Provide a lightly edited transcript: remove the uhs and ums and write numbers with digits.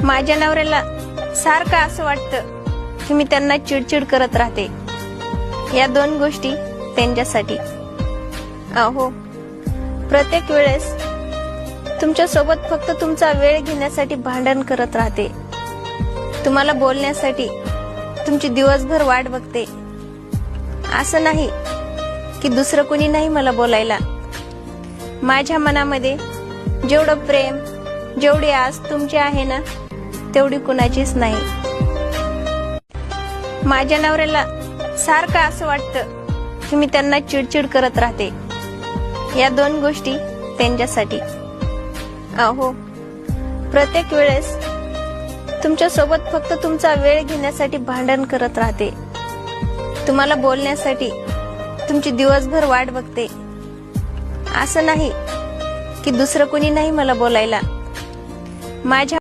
माझ्या नवऱ्याला सारखं असं वाटतं की मी त्यांना चिडचिड करत राहते. या दोन गोष्टी त्यांच्यासाठी. अहो, प्रत्येक वेळेस तुमच्या सोबत फक्त तुमचा वेळ घेण्यासाठी भांडण करत राहते. तुम्हाला बोलण्यासाठी तुमची दिवसभर वाट बघते. असं नाही की दुसरं कोणी नाही मला बोलायला. माझ्या मनामध्ये जेवढं प्रेम, जेवढी आस तुमची आहे ना, तेवढी कुणाचीच नाही. माझ्या नवऱ्याला सारखं असं वाटतं की मी त्यांना चिडचिड करत राहते. या दोन गोष्टी त्यांच्यासाठी. अहो, प्रत्येक वेळेस तुमच्या सोबत फक्त तुमचा वेळ घेण्यासाठी भांडण करत राहते. तुम्हाला बोलण्यासाठी तुमची दिवसभर वाट बघते. असं नाही की दुसरं कोणी नाही मला बोलायला. माझ्या